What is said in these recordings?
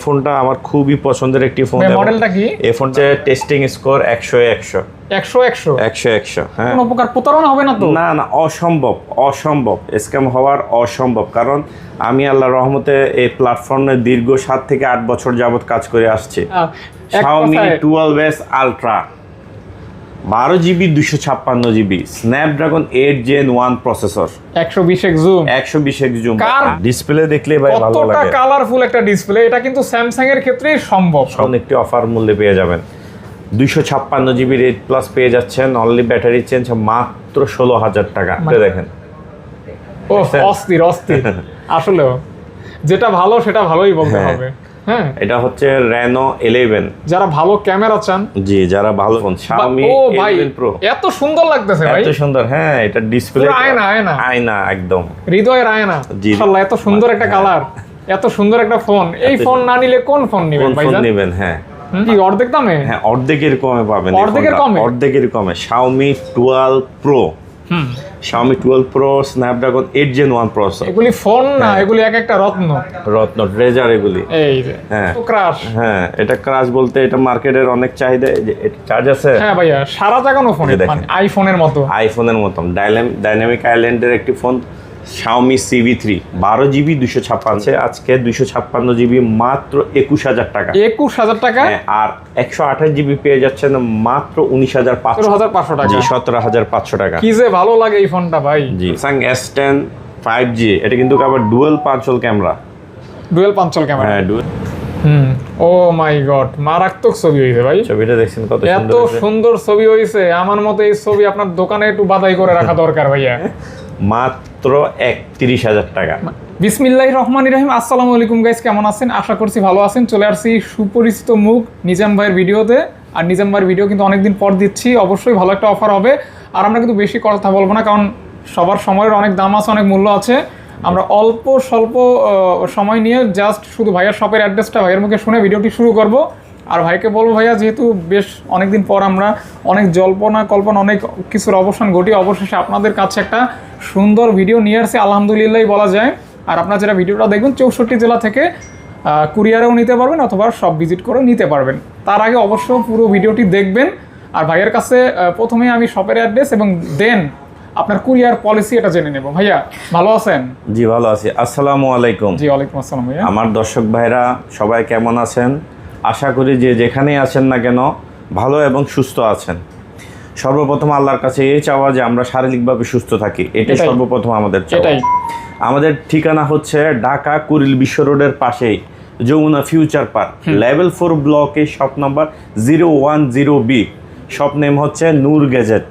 ফোনটা আমার খুবই পছন্দের একটি ফোন। মডেলটা কি? এই ফোনটা টেস্টিং স্কোর 100/100 100/100 হ্যাঁ। কোনো প্রকার প্রতারণা হবে না তো? না না, অসম্ভব স্ক্যাম হওয়ার অসম্ভব। কারণ আমি আল্লাহর রহমতে এই প্ল্যাটফর্মে দীর্ঘ 7 থেকে 8 বছর যাবত কাজ করে আসছি। Xiaomi 12S Ultra 12GB 256GB Snapdragon 8 Gen 1 processor, 120x zoom, 120x zoom. Display দেখলে ভাই ভালো লাগে, কতটা কালারফুল একটা ডিসপ্লে। এটা কিন্তু স্যামসাং এর ক্ষেত্রেই সম্ভব। এখন একটি অফার মূল্যে পেয়ে যাবেন 256GB রেড প্লাস পেয়ে যাচ্ছেন। অনলি ব্যাটারি চেঞ্জ মাত্র 16,000 টাকা। দেখেন ও অস্থির আসলে যেটা ভালো সেটা ভালোই বলতে হবে। হ্যাঁ, এটা হচ্ছে Reno 11। যারা ভালো ক্যামেরা চান, জি যারা ভালো ফোন Xiaomi 11 Pro। এত সুন্দর লাগতেছে ভাই, এত সুন্দর। হ্যাঁ, এটা ডিসপ্লে আয়না একদম হৃদয়ের আয়না। মাশাআল্লাহ, এত সুন্দর একটা কালার, এত সুন্দর একটা ফোন। এই ফোন না নিলে কোন ফোন নেবেন ভাইজান? নেবেন হ্যাঁ, কি অর্ধেক দামে? হ্যাঁ, অর্ধেকের কমে পাবেন। অর্ধেকের কমে Xiaomi 12 Pro। Xiaomi 12 Pro Snapdragon 8 Gen 1 processor. এগুলি ফোন না, এগুলি এক একটা রত্ন ট্রেজার এগুলি। এই যে হ্যাঁ, তো ক্রাশ। হ্যাঁ, এটা ক্রাশ বলতে এটা মার্কেটের অনেক চাহিদা। চার্জ আছে। হ্যাঁ ভাইয়া, সারা জাগানো ফোন, মানে আইফোনের মতো ডাইনামিক আইল্যান্ডের একটি ফোন Xiaomi CV3 12GB 256। আজকে 256GB মাত্র 21,000 টাকা। 21,000 টাকা। আর 128GB পেয়ে যাচ্ছেন মাত্র 19,500 টাকা। জি, 17,500 টাকা। কি যে ভালো লাগে এই ফোনটা ভাই। জি, Samsung S10 5G। এটা কিন্তু আবার ডুয়াল পাঁচল ক্যামেরা। হ্যাঁ, ও মাই গড, মারাত্মক ছবি হইছে ভাই। ছবিটা দেখছেন কত সুন্দর? এত সুন্দর ছবি হইছে। আমার মতে এই ছবি আপনার দোকানে একটু বাধাই করে রাখা দরকার ভাইয়া। মাত্র 31,000 টাকা। বিসমিল্লাহির রহমানির রহিম। আসসালামু আলাইকুম গাইস, কেমন আছেন? আশা করছি ভালো আছেন। চলে আসছি সুপরিচিত মুখ নিজাম ভাইয়ের ভিডিওতে। আর নিজাম ভাইয়ের ভিডিও কিন্তু অনেকদিন পর দিচ্ছি। অবশ্যই ভালো একটা অফার হবে। আর আমরা কিন্তু বেশি কথা বলবো না, কারণ সবার সময়ের অনেক দাম আছে, অনেক মূল্য আছে। আমরা অল্প স্বল্প সময় নিয়ে জাস্ট শুধু ভাইয়ার শপের অ্যাড্রেসটা ভাইয়ের মুখে শুনে ভিডিওটি শুরু করব। আর ভাইকে বলবো, ভাইয়া যেহেতু বেশ অনেকদিন পর আমরা অনেক কল্পনা অনেক কিছুর অবসান ঘটিয়ে অবশেষে আপনাদের কাছে একটা সুন্দর ভিডিও নিয়ে আসছি, আলহামদুলিল্লাহ বলা যায়। আর আপনারা যারা ভিডিওটা দেখবেন 64 জেলা থেকে কুরিয়ারেও নিতে পারবেন অথবা সব ভিজিট করে নিতে পারবেন। তার আগে অবশ্য পুরো ভিডিওটি দেখবেন। আর ভাইয়ের কাছে প্রথমে আমি শপের অ্যাড্রেস এবং দেন আপনার কুরিয়ার পলিসি এটা জেনে নেব। ভাইয়া ভালো আছেন? জি ভালো আছি। আসসালামু আলাইকুম। জি ওয়ালাইকুম আসসালাম ভাইয়া। আমার দর্শক ভাইরা সবাই কেমন আছেন? আশা করি যে যেখানেই আছেন না কেন ভালো এবং সুস্থ আছেন। সর্বপ্রথম আল্লাহর কাছে এই চাওয়া যে আমরা শারীরিকভাবে সুস্থ থাকি, এটাই সর্বপ্রথম আমাদের চাওয়া। আমাদের ঠিকানা হচ্ছে ঢাকা কুড়িল বিশ্ব রোডের পাশেই যমুনা ফিউচার পার্ক, লেভেল 4 ব্লকে, shop number 010B। Shop name হচ্ছে নূর গ্যাজেট।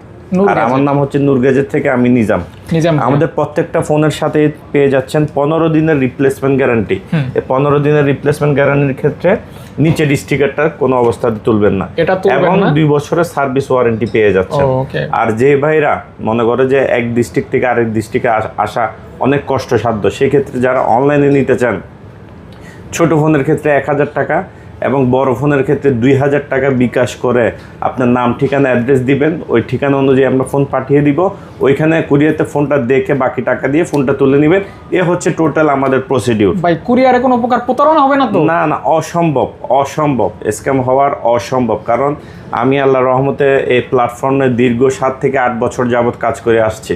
আর আমার নাম হচ্ছে নূর গ্যাজেট থেকে আমি নিজাম। আমাদের প্রত্যেকটা ফোনের সাথে পেয়ে যাচ্ছেন 15 দিনের রিপ্লেসমেন্ট গ্যারান্টি। এই 15 দিনের রিপ্লেসমেন্ট গ্যারান্টির ক্ষেত্রে নিচের স্টিকারটা কোনো অবস্থাতে তুলবেন না, এবং 2 বছরের সার্ভিস ওয়ারেন্টি পেয়ে যাচ্ছেন। আর যে ভাইরা মনে করে যে এক ডিস্ট্রিক্ট থেকে আরেক ডিস্ট্রিক্টে আসা অনেক কষ্টসাধ্য, সেক্ষেত্রে যারা অনলাইনে নিতে চান, ছোট ফোনের ক্ষেত্রে 1,000 টাকা এবং বড় ফোনের ক্ষেত্রে 2,000 টাকা বিকাশ করে আপনার নাম, ঠিকানা, অ্যাড্রেস দিবেন। ওই ঠিকানা অনুযায়ী আমরা ফোন পাঠিয়ে দিব। ওইখানে কুরিয়ারতে ফোনটা দেখে বাকি টাকা দিয়ে ফোনটা তুলে নেবেন। এ হচ্ছে টোটাল আমাদের প্রসিডিউর। ভাই কুরিয়ারে কোনো প্রকার প্রতারণা হবে না তো? না না, অসম্ভব স্ক্যাম হওয়ার অসম্ভব। কারণ আমি আল্লাহর রহমতে এই প্ল্যাটফর্মে দীর্ঘ 7 থেকে 8 বছর যাবত কাজ করে আসছি।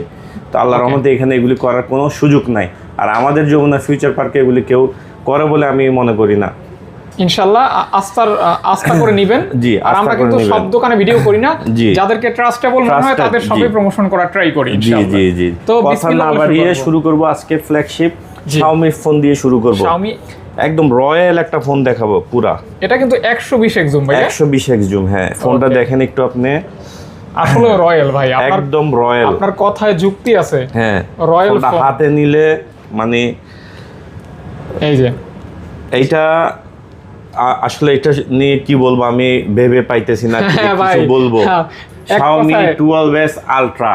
তো আল্লাহর রহমতে এখানে এগুলি করার কোনো সুযোগ নাই। আর আমাদের যমুনা ফিউচার পার্কে এগুলি কেউ করে বলে আমি মনে করি না। ইনশাআল্লাহ আস্থা করে নেবেন। জি, আর আমরা কিন্তু সব দোকানে ভিডিও করি না, যাদেরকে ট্রাস্টেবল মনে হয় তাদের সবই প্রমোশন করার ট্রাই করি ইনশাআল্লাহ। জি। তো কথা না বাড়িয়ে শুরু করব আজকে ফ্ল্যাগশিপ Xiaomi ফোন দিয়ে শুরু করব। Xiaomi একদম রয়্যাল একটা ফোন দেখাবো পুরা। এটা কিন্তু 120x জুম ভাই। 120x জুম, হ্যাঁ। ফোনটা দেখেন একটু আপনি, আসলে রয়্যাল ভাই, একদম রয়্যাল। আপনার কথায় যুক্তি আছে। হ্যাঁ, রয়্যাল হাতে নিলে মানে এই যে এইটা আসলে এটা নিয়ে কি বলবো, আমি ভেবে পাইতেছি না কিছু বলবো। Xiaomi 12S Ultra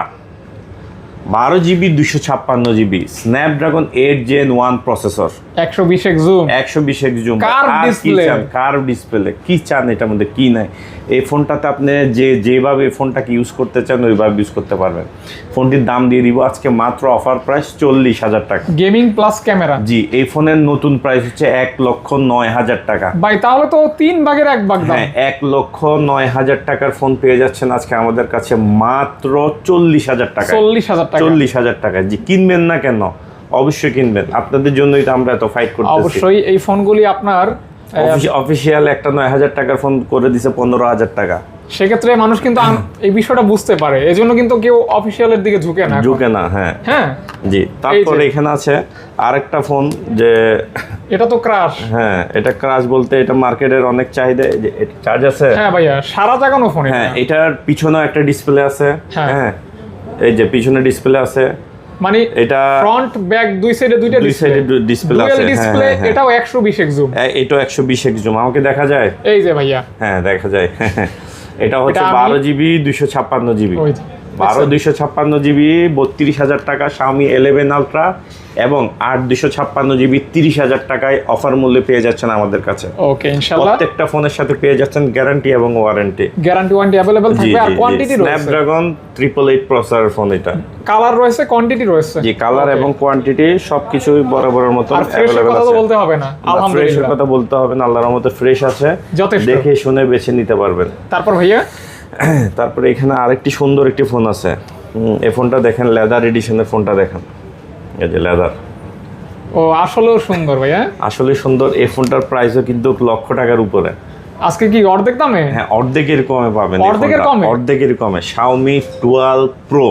12GB 256GB Snapdragon 8 Gen 1 processor, 120x zoom, 120x zoom, Curved display। Curve display, কি চান এটার মধ্যে কি নাই। এই ফোনটাতে আপনি যেভাবে এই ফোনটাকে ইউজ করতে চান ওইভাবে ইউজ করতে পারবেন। ফোনটির দাম দিয়ে দিব আজকে মাত্র অফার প্রাইস 40,000 টাকা। Gaming plus camera. জি, এই ফোনের নতুন প্রাইস হচ্ছে 1,09,000 টাকা। ভাই তাহলে তো 3 ভাগের 1 ভাগ দাম। হ্যাঁ, 1,09,000 টাকার ফোন পেয়ে যাচ্ছেন আজকে আমাদের কাছে মাত্র 40,000 টাকা। 40,000 টাকা। 40,000 টাকা। জি, কিনবেন না কেন? অবশ্যই কিনবেন, আপনাদের জন্যই তো আমরা এত ফাইট করতেছি। অবশ্যই এই ফোনগুলি আপনার অফিসিয়াল একটা 9,000 টাকার ফোন করে দিছে 15,000 টাকা। সেক্ষেত্রে মানুষ কিন্তু এই বিষয়টা বুঝতে পারে, এজন্য কিন্তু কেউ অফিসিয়ালের দিকে ঝুঁকে না এখন। ঝুঁকে না, হ্যাঁ হ্যাঁ জি। তারপরে এখানে আছে আরেকটা ফোন, যে এটা তো ক্রাশ। হ্যাঁ, এটা ক্রাশ বলতে এটা মার্কেটের অনেক চাহিদা। যে চার্জ আছে, হ্যাঁ ভাইয়া, সারা জাগানো ফোন। হ্যাঁ, এটার পিছনেও একটা ডিসপ্লে আছে। হ্যাঁ। হ্যাঁ, এই যে পিছনে ডিসপ্লে আছে, মানে এটা ফ্রন্ট ব্যাক দুই সাইডে দুইটা দুই সাইডে ডিসপ্লে আছে। ডিসপ্লে, হ্যাঁ, এটাও 120x জুম। এটাও 120x জুম। আমাকে দেখা যায়? এই যে ভাইয়া, হ্যাঁ দেখা যায়। এটা হচ্ছে এটা 12GB 256GB। ওই যে 12 256GB 32,000 টাকা Xiaomi 11 Ultra, এবং 8 256GB 30,000 টাকায় অফার মূল্যে পেয়ে যাচ্ছেন আমাদের কাছে। ওকে, ইনশাআল্লাহ প্রত্যেকটা ফোনের সাথে পেয়ে যাচ্ছেন গ্যারান্টি এবং ওয়ারেন্টি। গ্যারান্টি ওয়ারেন্টি अवेलेबल থাকবে। আর কোয়ান্টিটি রয়েছে, স্ন্যাপড্রাগন 888 প্রসেসরের ফোন এটা। কালার রয়েছে, কোয়ান্টিটি রয়েছে। জি, কালার এবং কোয়ান্টিটি সবকিছুই বরাবরের মতো আর ফ্রেশের अवेलेबल কথা তো আছে। বলতে হবে না, ফ্রেশের আলহামদুলিল্লাহ। কথা বলতে হবে না, আল্লাহর রহমতে ফ্রেশ আছে, যথেষ্ট। দেখে শুনে বেছে নিতে পারবেন। তারপর ভাইয়া তারপরে এখানে আরেকটি সুন্দর একটি ফোন আছে। এই ফোনটা দেখেন, লেদার এডিশনের ফোনটা দেখেন, এই যে লেদার। ও আসলেও সুন্দর ভাইয়া, আসলে সুন্দর। এই ফোনটার প্রাইসও কিন্তু লক্ষ টাকার উপরে। আজকে কি অর্ধেক দামে? হ্যাঁ, অর্ধেকের কমে পাবেন। অর্ধেকের কমে? অর্ধেকের কমে। Xiaomi 12 Pro,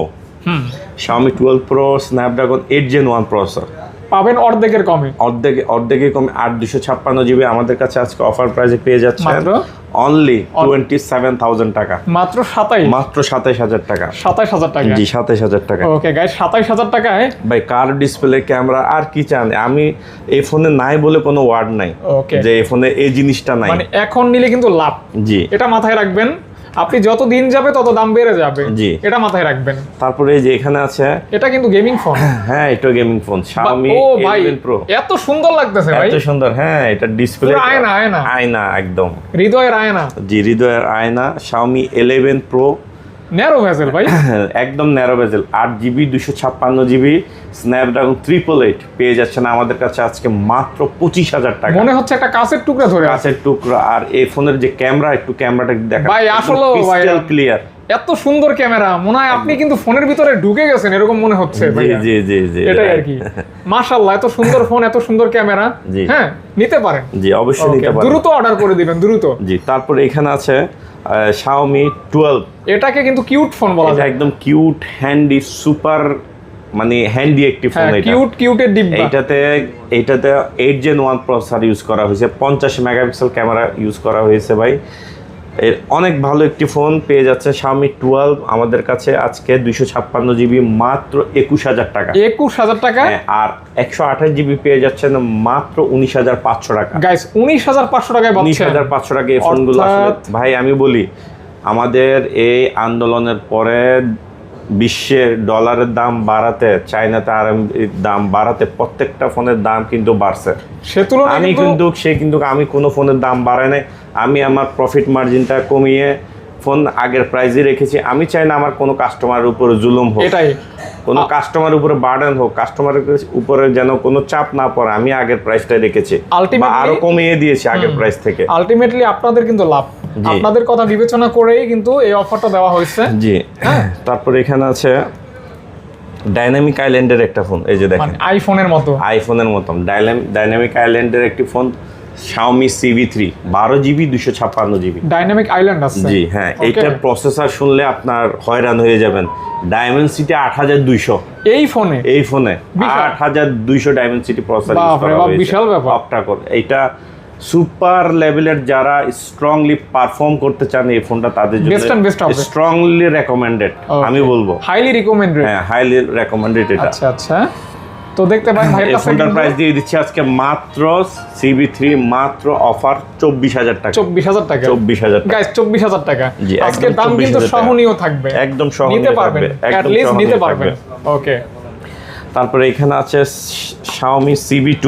Xiaomi 12 Pro Snapdragon 8 Gen 1 processor পাবেন অর্ধেকের কমে। অর্ধেকের কমে 8 256GB আমাদের কাছে আজকে অফার প্রাইসে পেয়ে যাচ্ছেন মাত্র অনলি 27,000 টাকা। মাত্র 27, মাত্র 27,000 টাকা। 27,000 টাকা। জি, 27,000 টাকা। ওকে গাইস, 27,000 টাকায় ভাই, কার ডিসপ্লে, ক্যামেরা, আর কি চান? আমি এই ফোনে নাই বলে কোনো ওয়ার্ড নাই ওকে, যে এই ফোনে এই জিনিসটা নাই। মানে এখন নিলে কিন্তু লাভ। জি, এটা মাথায় রাখবেন, আপনি যত দিন যাবে তত দাম বেড়ে যাবে। জি, এটা মাথায় রাখবেন। তারপরে এই যে এখানে আছে, এটা কিন্তু গেমিং ফোন। হ্যাঁ, এটা গেমিং ফোন Xiaomi ও ভাই, 11 Pro। এত সুন্দর লাগতেছে ভাই, এত সুন্দর। হ্যাঁ, এটা ডিসপ্লে পুরো আয়না, আয়না। আয়না একদম। হৃদয়ের আয়না। জি, হৃদয়ের আয়না। Xiaomi 11 Pro ন্যারো ভেজেল ভাই, একদম ন্যারো বেজেল, 8GB 256GB স্ন্যাপড্রাগন 888 পেয়ে যাচ্ছেন আমাদের কাছে আজকে মাত্র 25,000 টাকা। মনে হচ্ছে একটা কাঁচের টুকরা ধরে আছে। কাছের টুকরা। আর এই ফোনের যে ক্যামেরা, একটু ক্যামেরাটা দেখা ভাই, আসলেও ভাই ক্লিয়ার। এত সুন্দর ক্যামেরা, মনে হয় আপনি কিন্তু ফোনের ভিতরে ঢুকে গেছেন এরকম মনে হচ্ছে জি ভাইয়া। জি জি জি, এটাই আর কি। মাশাআল্লাহ, এত সুন্দর ফোন, এত সুন্দর ক্যামেরা। জি। হ্যাঁ, নিতে পারেন। জি, অবশ্যই নিতে পারেন। দ্রুত অর্ডার করে দিবেন, দ্রুত। জি, তারপরে এখানে আছে Xiaomi 12। এটাকে কিন্তু কিউট ফোন বলা এটা যায়। একদম কিউট, হ্যান্ডি, সুপার, মানে হ্যান্ডি একটি ফোন। হ্যাঁ, এটা কিউটের ডিব্বা। এইটাতে 8 Gen 1 প্রসেসর ইউজ করা হয়েছে, 50 মেগাপিক্সেল ক্যামেরা ইউজ করা হয়েছে ভাই। এর অনেক ভালো একটি ফোন পেয়ে যাচ্ছে Xiaomi 12 আমাদের কাছে আজকে 256GB মাত্র 21,000 টাকা। 21,000 টাকা। হ্যাঁ, আর 128GB পেয়ে যাচ্ছেন মাত্র 19,500 টাকা। গাইস, 19,500 টাকায় পাচ্ছেন। 19,500 টাকা এই ফোনগুলো। আসলে ভাই আমি বলি, আমাদের এই আন্দোলনের পরে বিশ্বের ডলারের দাম বাড়াতে, চায়নাতে আরএমবির দাম বাড়াতে প্রত্যেকটা ফোনের দাম কিন্তু বাড়ছে। সে তুলনায় কিন্তু আমি কোনো ফোনের দাম বাড়াই নাই। আমি আমার প্রফিট মার্জিনটা কমিয়ে ফোন আগের প্রাইসে রেখেছি। আমি চাই না আমার কোনো কাস্টমারের উপরে জুলুম হোক, এটাই কোনো কাস্টমারের উপরে বার্ডেন হোক, কাস্টমারের উপরে যেন কোনো চাপ না পড়ে। আমি আগের প্রাইসটাই রেখেছি, আরো কমিয়ে দিয়েছি আগের প্রাইস থেকে। আলটিমেটলি আপনাদের কিন্তু লাভ, আপনাদের কথা বিবেচনা করেই কিন্তু এই অফারটা দেওয়া হয়েছে। জি, তারপরে এখানে আছে ডাইনামিক আইল্যান্ডের একটা ফোন, এই যে দেখেন, আইফোনের মতো। আইফোনের মতো ডাইনামিক আইল্যান্ডের একটি phone Xiaomi CV3 12GB 256GB dynamic island আছে। জি, হ্যাঁ, এইটার প্রসেসর শুনলে আপনার হয়রান হয়ে যাবেন। ডায়মেনসিটি 8200 এই ফোনে 8200 ডায়মেনসিটি প্রসেসর ইউজ বাপরে করা বাপ, হয়েছে। বিশাল ব্যাপার। অক্টা-কোর। এইটা সুপার লেভেলের যারা স্ট্রংলি পারফর্ম করতে চান এই ফোনটা তাদের জন্য স্ট্রংলি রেকমেন্ডেড আমি বলবো। Highly recommended. হ্যাঁ, হাইলি রেকমেন্ডেড এটা। আচ্ছা আচ্ছা, তো দেখতে পারেন ভাই, এই ফোনটার প্রাইস দিয়ে দিচ্ছি আজকে মাত্র CV3 মাত্র অফার 24,000 টাকা। 24,000 টাকা। 24,000 টাকা গাইস, 24,000 টাকা। জি, আজকে দাম কিন্তু সহনীয় থাকবে, একদম সহনীয় নিতে পারবেন, থাকবে, অ্যাট লিস্ট নিতে পারবেন। ওকে। তারপরে এখানে আছে Xiaomi CB2।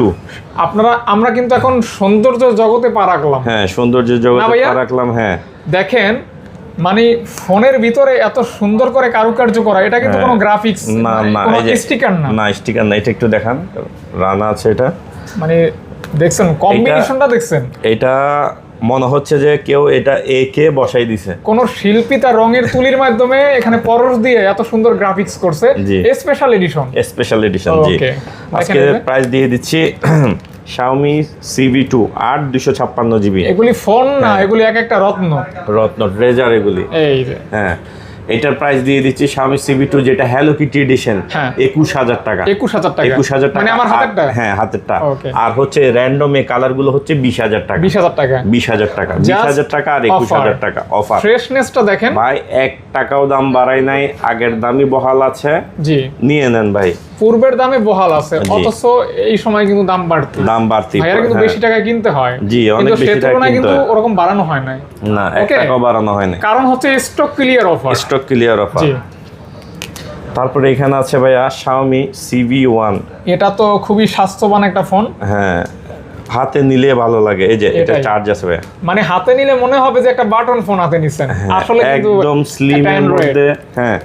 আমরা কিন্তু এখন সৌন্দর্য জগতে পা রাখলাম। হ্যাঁ, সৌন্দর্য জগতে পা রাখলাম। হ্যাঁ, দেখেন মানে ফোনের ভিতরে এত সুন্দর করে কারুকার্য করা, এটা কিন্তু কোনো গ্রাফিক্স না, কোনো স্টিকার না। না, স্টিকার না, এটা একটু দেখান, রানা আছে এটা। মানে দেখছেন কম্বিনেশনটা, দেখছেন এটা মনে হচ্ছে যে কেউ এটা একে বসাই দিছে, কোন শিল্পী তার রঙের তুলির মাধ্যমে এখানে পরশ দিয়ে এত সুন্দর গ্রাফিক্স করছে। Special edition, special edition. জি, আজকে প্রাইস দিয়ে দিচ্ছি Xiaomi CB2 8 256 GB। এগুলি ফোন না, এগুলি এক একটা রত্ন ট্রেজার এগুলি। এই যে হ্যাঁ, এটার প্রাইস দিয়ে দিচ্ছি Xiaomi CB2 যেটা হ্যালো কিটি এডিশন, 21000 টাকা। 21000 টাকা, 21000 টাকা মানে আমার হাতেরটা। হ্যাঁ, হাতেরটা। আর হচ্ছে র্যান্ডম এ কালার গুলো হচ্ছে 20000 টাকা। 20000 টাকা, 20000 টাকা, 20000 টাকা আর 21000 টাকা অফার। ফ্রেশনেসটা দেখেন ভাই, 1 টাকাও দাম বাড়াই নাই, আগের দামই বহাল আছে। জি, নিয়ে নেন ভাই, পূর্বের দামে বহাল আছে, অথচ এই সময় কিন্তু দাম বাড়তি। ভাইয়ার কিন্তু বেশি টাকা কিনতে হয়। জি, অনেক বেশি টাকা কিনতে হয়, কিন্তু ওরকম বাড়ানো হয় নাই। না, 1 টাকাও বাড়ানো হয় না, কারণ হচ্ছে stock clear offer. Stock clear offer. জি, তারপরে এখানে আছে ভাইয়া Xiaomi CB1। এটা তো খুবই স্বাস্থ্যবান একটা ফোন। হ্যাঁ, হাতে নিলে ভালো লাগে। এই যে এটা চার্জ আছে ভাইয়া, মানে হাতে নিলে মনে হবে যে একটা বাটন ফোন হাতে নিছেন, আসলে কিন্তু একদম স্লিম এর মধ্যে। হ্যাঁ,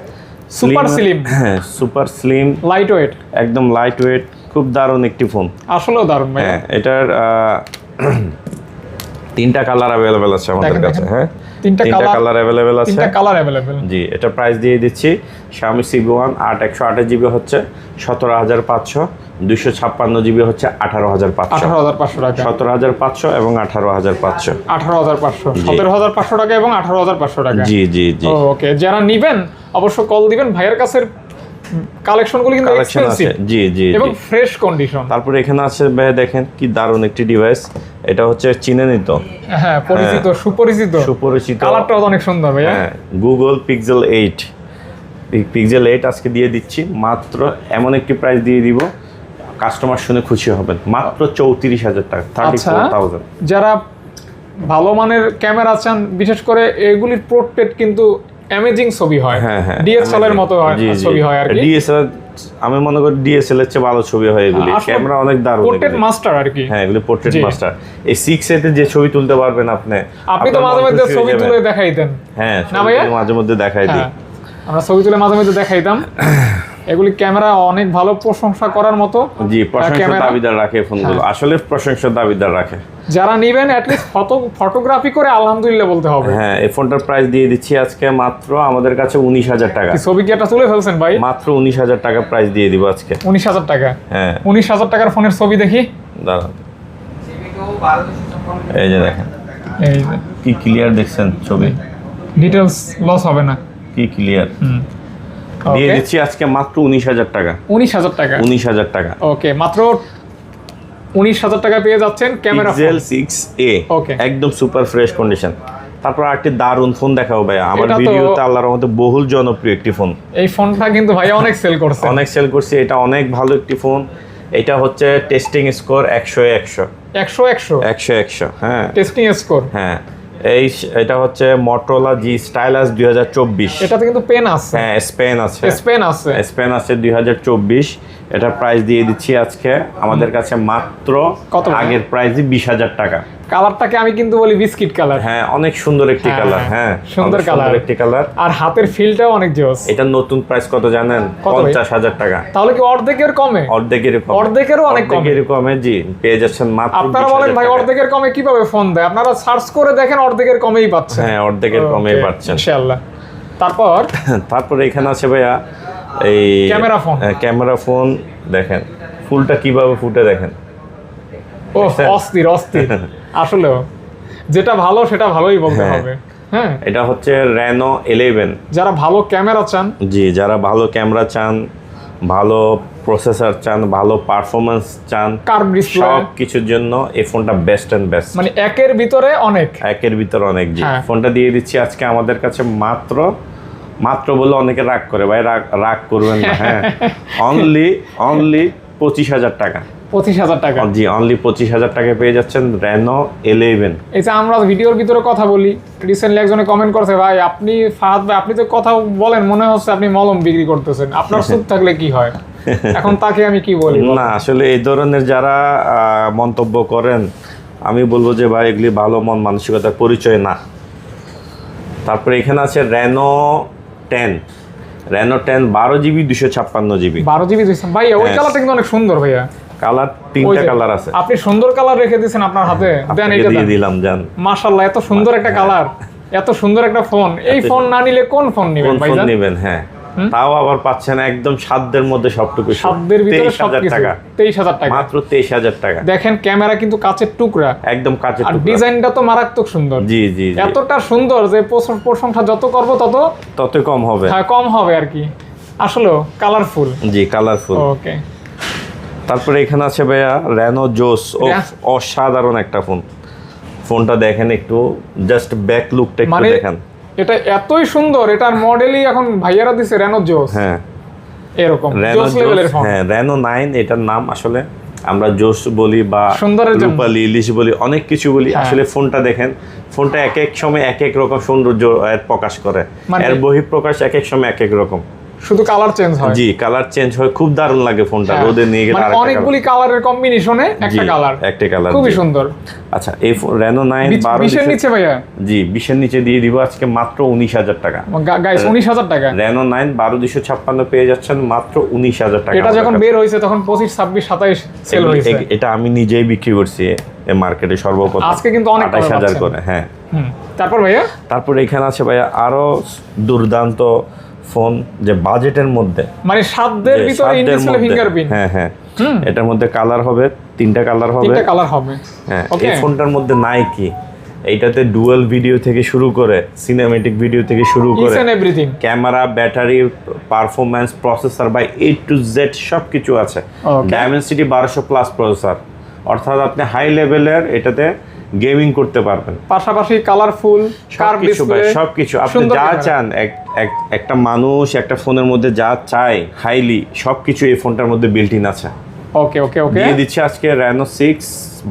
সুপার স্লিম। হ্যাঁ, সুপার স্লিম, লাইট ওয়েট, একদম লাইট ওয়েট, খুব দারুণ একটি ফোন। আসলেও দারুণ ভাই। হ্যাঁ, এটার 3টা কালার अवेलेबल আছে আমাদের কাছে। হ্যাঁ, 3টা কালার अवेलेबल আছে। 3টা কালার अवेलेबल। জি, এটা প্রাইস দিয়ে দিচ্ছি Xiaomi CB1 8 128 GB হচ্ছে 17500, 256 GB হচ্ছে 18500। 18500 টাকা, 17500 এবং 18500। 18500, 17500 টাকা এবং 18500 টাকা। জি জি জি, ওকে। যারা নেবেন অবশ্য কল দিবেন, ভাইয়ের কাছে কালেকশনগুলো কিন্তু এক্সপেন্সিভ। জি জি, এবং ফ্রেশ কন্ডিশন। তারপরে এখানে আছে ভাই, দেখেন কি দারুণ একটি ডিভাইস। এটা হচ্ছে চিনেনই তো? হ্যাঁ, পরিচিত, সুপরিচিত। কালারটাও অনেক সুন্দর ভাইয়া। হ্যাঁ, Google Pixel 8। Pixel 8 আজকে দিয়ে দিচ্ছি মাত্র, এমন একটি প্রাইস দিয়ে দিব কাস্টমার শুনে খুশি হবেন, মাত্র 34000 টাকা, 34000। যারা ভালো মানের ক্যামেরা চান, বিশেষ করে এগুলির পোর্ট্রেট কিন্তু অ্যামেজিং ছবি হয়। হ্যাঁ হ্যাঁ, ডিএসএলআর এর মতো ছবি হয় আর কি। ডিএসএলআর, আমি মনে করি ডিএসএল এর চেয়ে ভালো ছবি হয় এগুলি। ক্যামেরা অনেক দারুণ, পোর্ট্রেট মাস্টার আর কি। হ্যাঁ, এগুলি পোর্ট্রেট মাস্টার। এই 6A তে যে ছবি তুলতে পারবেন আপনি তো মাঝে মধ্যে ছবি তুলে দেখাই দেন। হ্যাঁ, মাঝে মধ্যে দেখাই দিই, আমরা ছবি তুলে মাঝে মধ্যে দেখাইতাম। এগুলি ক্যামেরা অনেক ভালো, প্রশংসা করার মতো। জি, প্রশংসার দাবিদার রাখে ফোনগুলো, আসলে প্রশংসার দাবিদার রাখে। যারা নেবেন অ্যাট লিস্ট ফটোগ্রাফি করে আলহামদুলিল্লাহ বলতে হবে। হ্যাঁ, এই ফোনটার প্রাইস দিয়ে দিচ্ছি আজকে মাত্র আমাদের কাছে 19000 টাকা। ছবি কি একটা তুলে ফেলছেন ভাই? মাত্র 19000 টাকা প্রাইস দিয়ে দিব আজকে। 19000 টাকা? হ্যাঁ, 19000 টাকার ফোনের ছবি দেখি। দাঁড়ান, এই যে দেখেন, এই যে কি ক্লিয়ার দেখছেন ছবি, ডিটেইলস লস হবে না, কি ক্লিয়ার। দিয়ে দিচ্ছি আজকে মাত্র 19000 টাকা। 19000 টাকা? 19000 টাকা। ওকে, মাত্র 19000 টাকা পেয়ে যাচ্ছেন ক্যামেরা Pixel 6A। ওকে, একদম সুপার ফ্রেশ কন্ডিশন। তারপর আরেকটি দারুণ ফোন দেখাবো ভাই, আমার ভিডিওতে আল্লাহর রহমতে বহুল জনপ্রিয় একটি ফোন। এই ফোনটা কিন্তু ভাই অনেক সেল করছে, অনেক সেল করছে। এটা অনেক ভালো একটি ফোন। এটা হচ্ছে টেস্টিং স্কোর 100 100। হ্যাঁ, টেস্টিং স্কোর। হ্যাঁ, এটা হচ্ছে Motorola G Stylus 2024। এটাতে কিন্তু পেন আছে। হ্যাঁ, স্পেন আছে 2024। এটা প্রাইস দিয়ে দিচ্ছি আজকে আমাদের কাছে মাত্র, কত? আগের প্রাইসই 20000 টাকা। কালারটাকে আমি কিন্তু বলি বিস্কিট কালার। হ্যাঁ, অনেক সুন্দর একটি কালার। হ্যাঁ, সুন্দর একটি কালার। আর হাতের ফিলটাও অনেক জোস। এটা নতুন প্রাইস কত জানেন? 50000 টাকা। তাহলে কি অর্ধেকের কমে? অর্ধেকেরও অনেক কমে। জি, পেয়ে যাচ্ছেন মাত্র। আপনারা বলেন ভাই অর্ধেকের কমে কিভাবে ফোন দেয়? আপনারা সার্চ করে দেখেন, অর্ধেকের কমেই পাচ্ছেন। হ্যাঁ, অর্ধেকের কমেই পাচ্ছেন ইনশাআল্লাহ। তারপর এখানে আছে ভাইয়া এই ক্যামেরা ফোন। দেখেন ফুলটা কিভাবে ফুটে, দেখেন। ও অস্থির আসলে যেটা ভালো সেটা ভালোই বলতে হবে। হ্যাঁ, এটা হচ্ছে Reno 11। যারা ভালো ক্যামেরা চান, জি, যারা ভালো ক্যামেরা চান, ভালো প্রসেসর চান, ভালো পারফরম্যান্স চান, সব কিছুর জন্য এই ফোনটা বেস্ট এন্ড বেস্ট। মানে একের ভিতরে অনেক। জি, ফোনটা দিয়ে দিচ্ছি আজকে আমাদের কাছে মাত্র বলে অনেকে রাগ করে, ভাই রাগ করবেন না। হ্যাঁ, অনলি 25000 টাকা। 25,000 টাকা। জি, অনলি 25,000 টাকায় পেয়ে যাচ্ছেন রেনো 11। এই যে আমরা ভিডিওর ভিতরে কথা বলি, রিসেন্টলি একজনে কমেন্ট করছে, ভাই আপনি ফাহাদ ভাই আপনি তো কথা বলেন মনে হচ্ছে আপনি মলম বিক্রি করতেছেন, আপনার চুপ থাকলে কি হয়? এখন তাকে আমি কি বলি? না আসলে এই ধরনের যারা মন্তব্য করেন, আমি বলবো যে ভাই এগুলি ভালো মন মানসিকতার পরিচয় না। তারপরে এখানে আছে Reno 10। Reno 10 12GB 256GB। 12GB দিয়েছেন ভাই, ওই কালারটা কিন্তু অনেক সুন্দর ভাইয়া। কালার 3টা কালার আছে। আপনি সুন্দর কালার রেখে দিয়েছেন আপনার হাতে, দেন এটা দিয়ে দিলাম জান। মাশাআল্লাহ, এত সুন্দর একটা কালার, এত সুন্দর একটা ফোন। এই ফোন না নিলে কোন ফোন নেবেন ভাই? ফোন নেবেন, হ্যাঁ। তাও আবার পাচ্ছেন একদম সাধ্যের মধ্যে সবটুকু, সাধ্যের ভিতরে সবকিছু। 23,000 টাকা, মাত্র 23,000 টাকা। দেখেন ক্যামেরা কিন্তু কাচের টুকরা, একদম কাচের আর টুকরা। ডিজাইনটা তো মারাত্মক সুন্দর। জি জি, এতটা সুন্দর যে প্রশংসা যত করব তত কম হবে। হ্যাঁ, কম হবে আর কি। আসলে কালারফুল। জি, কালারফুল। ওকে। তারপরে এখানে আছে ভাইয়া রেনো জোস। অসাধারণ একটা ফোন। ফোনটা দেখেন একটু, জাস্ট ব্যাক লুকটা একটু দেখেন। এটা এতই সুন্দর, এটার মডেলই এখন ভাইয়ারা দিছে রেনো জোস। হ্যাঁ, এরকম রেনো জোস লেভেলের ফোন। হ্যাঁ, রেনো 9 এটার নাম। আসলে আমরা জোস বলি বা রূপালি ইলিশ বলি, অনেক কিছু বলি। আসলে ফোনটা দেখেন, ফোনটা এক এক সময় এক এক রকম সৌন্দর্য প্রকাশ করে, এর বহিঃপ্রকাশ এক এক সময় এক এক রকম। শুধু কালার চেঞ্জ হয়। জি, কালার চেঞ্জ হয়, খুব দারুণ লাগে ফোনটা। রোদে নিয়ে গেলে মানে অনেকগুলি কালারের কম্বিনেশনে একটা কালার, একটা কালার খুবই সুন্দর। আচ্ছা, এই রেনো 9 20 এর নিচে ভাইয়া? জি, 20 এর নিচে দিয়ে দিব আজকে মাত্র 19,000 টাকা। গাইস 19,000 টাকা। রেনো 9 12256 পেয়ে যাচ্ছেন মাত্র 19,000 টাকা। এটা যখন বের হয়েছে তখন 25, 26, 27 সেল হয়েছে। এটা আমি নিজেই বিক্রি করছি এই মার্কেটে সর্বপ্রথম। আজকে কিন্তু অনেক 28,000 করে। হ্যাঁ। তারপর ভাইয়া? তারপর এখানে আছে ভাইয়া আরো দুর্দান্ত ফোন, যে বাজেটের মধ্যে, মানে সাধ্যের ভিতরে ইনডিসপ্লে ফিঙ্গারপ্রিন্ট। হ্যাঁ হ্যাঁ, এটার মধ্যে কালার হবে 3টা কালার হবে। 3টা কালার হবে। হ্যাঁ, এই ফোনটার মধ্যে নাই কি, এইটাতে ডুয়াল ভিডিও থেকে শুরু করে সিনেমেটিক ভিডিও থেকে শুরু করে everything, camera, battery, performance, processor by A to Z সবকিছু আছে। ডায়মেনসিটি 1200+ প্রসেসর, অর্থাৎ আপনি হাই লেভেলের এটাতে গেমিং করতে পারবেন। পাশাপাশি কালারফুল কার্ভ ডিসপ্লে, সবকিছু আপনি যা চান, একটা মানুষ একটা ফোনের মধ্যে যা চায় হাইলি, সবকিছু এই ফোনটার মধ্যে বিল্ট ইন আছে। ওকে ওকে ওকে। দিয়ে দিচ্ছি আজকে রেনো 6